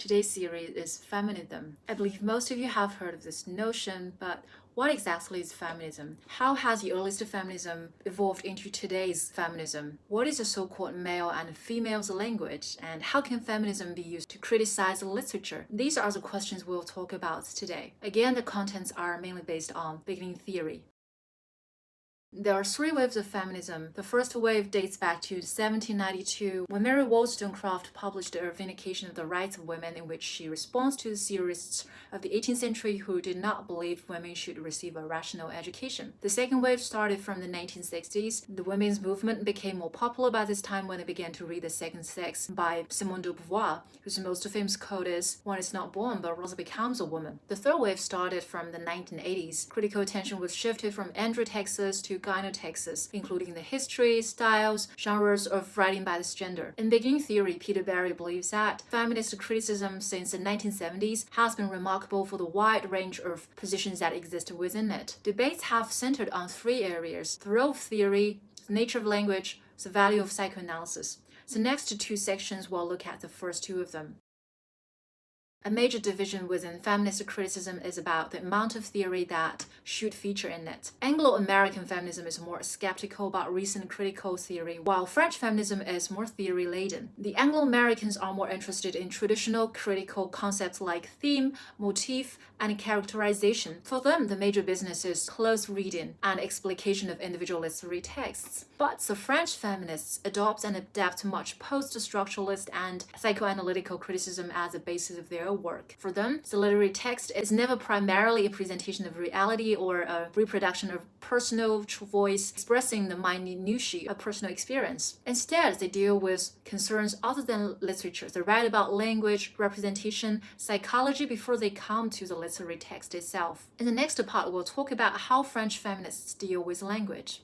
Today's series is feminism. I believe most of you have heard of this notion, but what exactly is feminism? How has the earliest feminism evolved into today's feminism? What is the so-called male and female's language? And how can feminism be used to criticize literature? These are the questions we'll talk about today. Again, the contents are mainly based on beginning theory. There are three waves of feminism. The first wave dates back to 1792 when Mary Wollstonecraft published her Vindication of the Rights of Women, in which she responds to the theorists of the 18th century who did not believe women should receive a rational education. The second wave started from the 1960s. The women's movement became more popular by this time when they began to read The Second Sex by Simone de Beauvoir, whose most famous quote is, "One is not born, but rather becomes a woman." The third wave started from the 1980s. Critical attention was shifted from androtextus to gynotextus, including the history, styles, genres of writing by this gender. In beginning theory, Peter Barry believes that feminist criticism since the 1970s has been remarkable for the wide range of positions that exist within it. Debates have centered on three areas: the role of theory, the nature of language, the value of psychoanalysis. The next two sections will look at the first two of them. A major division within feminist criticism is about the amount of theory that should feature in it. Anglo-American feminism is more skeptical about recent critical theory, while French feminism is more theory-laden. The Anglo-Americans are more interested in traditional critical concepts like theme, motif, and characterization. For them, the major business is close reading and explication of individual literary texts. But the French feminists adopt and adapt much post-structuralist and psychoanalytical criticism as a basis of their work. For them, the literary text is never primarily a presentation of reality or a reproduction of personal voice expressing the minutiae of personal experience. Instead, they deal with concerns other than literature. They write about language, representation, psychology before they come to the literary text itself. In the next part, we'll talk about how French feminists deal with language.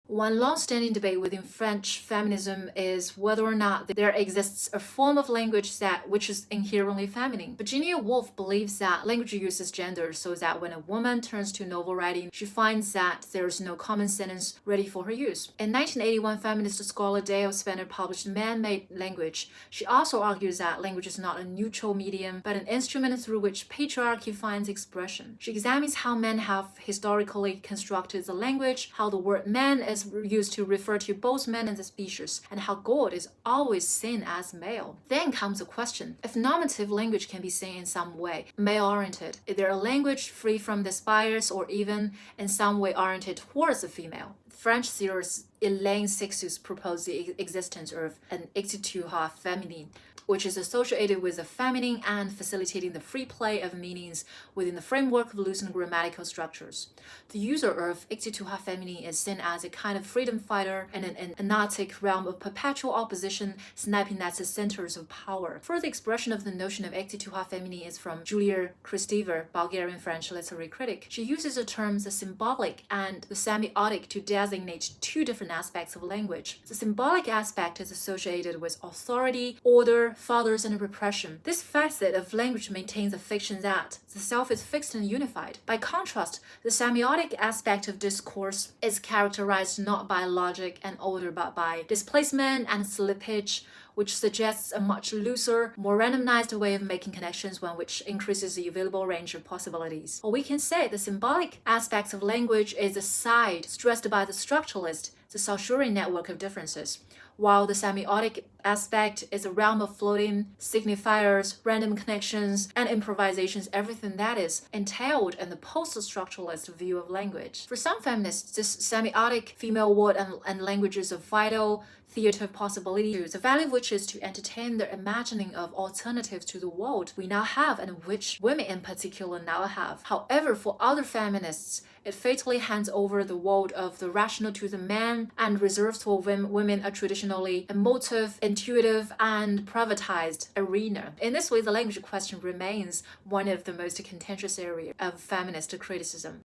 One long-standing debate within French feminism is whether or not there exists a form of language which is inherently feminine. Virginia Woolf believes that language uses gender so that when a woman turns to novel writing, she finds that there is no common sentence ready for her use. In 1981, feminist scholar Dale Spender published Man-Made Language. She also argues that language is not a neutral medium, but an instrument through which patriarchy finds expression. She examines how men have historically constructed the language, how the word man is used to refer to both men and the species, and how God is always seen as male. Then comes the question: if normative language can be seen in some way male-oriented, is there a language free from this bias or even in some way oriented towards the female? French theorist Elaine Sixtus proposed the existence of an écriture féminine, which is associated with the feminine and facilitating the free play of meanings within the framework of loosened grammatical structures. The user of écriture féminine is seen as a kind of freedom fighter in an anarchic realm of perpetual opposition, snapping at the centers of power. Further expression of the notion of écriture féminine is from Julia Kristeva, Bulgarian French literary critic. She uses the terms the symbolic and the semiotic to designate two different aspects of language. The symbolic aspect is associated with authority, order, fathers, and repression. This facet of language maintains the fiction that the self is fixed and unified. By contrast, the semiotic aspect of discourse is characterized not by logic and order but by displacement and slippage, which suggests a much looser, more randomized way of making connections, one which increases the available range of possibilities. Or we can say the symbolic aspect of language is a side stressed by the structuralist, the Saussurian network of differences, while the semiotic aspect is a realm of floating signifiers, random connections, and improvisations, everything that is entailed in the post-structuralist view of language. For some feminists, this semiotic female word and language is a vital theater of possibility, the value of which is to entertain the imagining of alternatives to the world we now have and which women in particular now have. However, for other feminists, it fatally hands over the world of the rational to the man and reserves for women a traditionally emotive, intuitive, and privatized arena. In this way, the language question remains one of the most contentious areas of feminist criticism.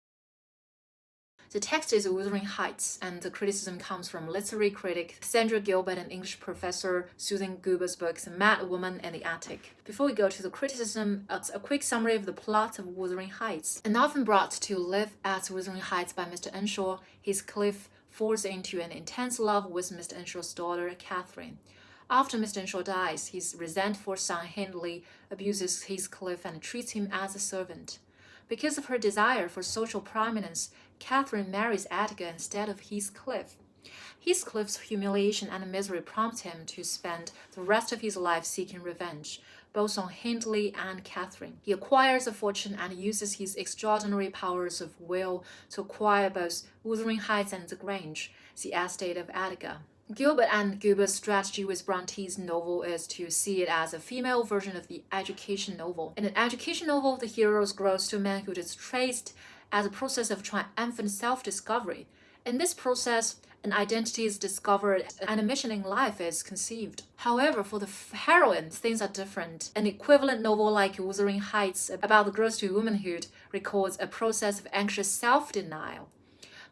The text is Wuthering Heights, and the criticism comes from literary critic Sandra Gilbert and English professor Susan Guber's books Mad Woman and the Attic. Before we go to the criticism, a quick summary of the plot of Wuthering Heights. An orphan brought to live at Wuthering Heights by Mr. Earnshaw, Heathcliff falls into an intense love with Mr. Earnshaw's daughter, Catherine. After Mr. Earnshaw dies, his resentful son Hindley abuses Heathcliff and treats him as a servant. Because of her desire for social prominence, Catherine marries Edgar instead of Heathcliff. Heathcliff's humiliation and misery prompt him to spend the rest of his life seeking revenge, both on Hindley and Catherine. He acquires a fortune and uses his extraordinary powers of will to acquire both Wuthering Heights and the Grange, the estate of Edgar. Gilbert and Gilbert's strategy with Bronte's novel is to see it as a female version of the education novel. In an education novel, the hero's growth to manhood is traced as a process of triumphant self-discovery. In this process, an identity is discovered and a mission in life is conceived. However, for the heroine, things are different. An equivalent novel like Wuthering Heights about the growth to womanhood records a process of anxious self-denial.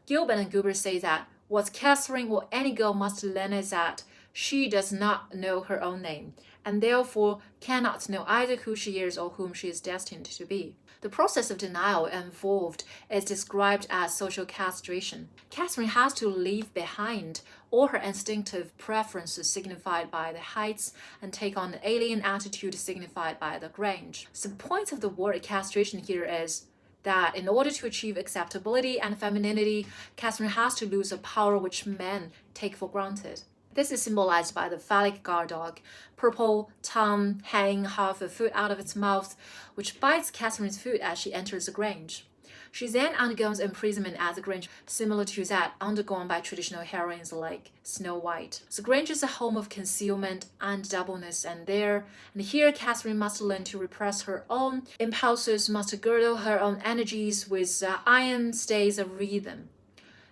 Gilbert and Gilbert say that what Catherine or any girl must learn is that she does not know her own name, and therefore cannot know either who she is or whom she is destined to be. The process of denial involved is described as social castration. Catherine has to leave behind all her instinctive preferences signified by the Heights and take on an alien attitude signified by the Grange. The point of the word castration here is that in order to achieve acceptability and femininity, Catherine has to lose a power which men take for granted. This is symbolized by the phallic guard dog, purple tongue hanging half a foot out of its mouth, which bites Catherine's foot as she enters the Grange. She then undergoes imprisonment at the Grange, similar to that undergone by traditional heroines like Snow White. The Grange is a home of concealment and doubleness, and here Catherine must learn to repress her own impulses, must girdle her own energies with iron stays of rhythm.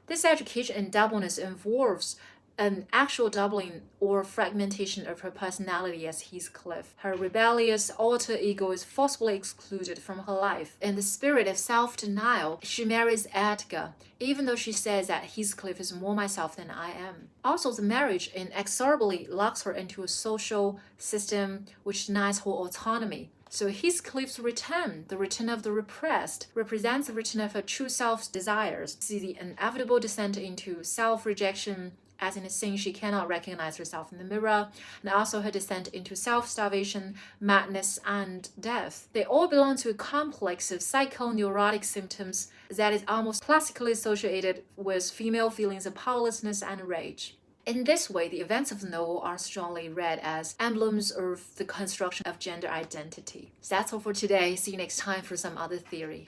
This education in doubleness involves an actual doubling or fragmentation of her personality as Heathcliff. Her rebellious alter ego is forcibly excluded from her life. In the spirit of self-denial, she marries Edgar, even though she says that Heathcliff is more myself than I am. Also, the marriage inexorably locks her into a social system which denies her autonomy. So Heathcliff's return, the return of the repressed, represents the return of her true self's desires. See the inevitable descent into self-rejection, as in a scene she cannot recognize herself in the mirror, and also her descent into self-starvation, madness, and death. They all belong to a complex of psychoneurotic symptoms that is almost classically associated with female feelings of powerlessness and rage. In this way, the events of the novel are strongly read as emblems of the construction of gender identity. That's all for today. See you next time for some other theory.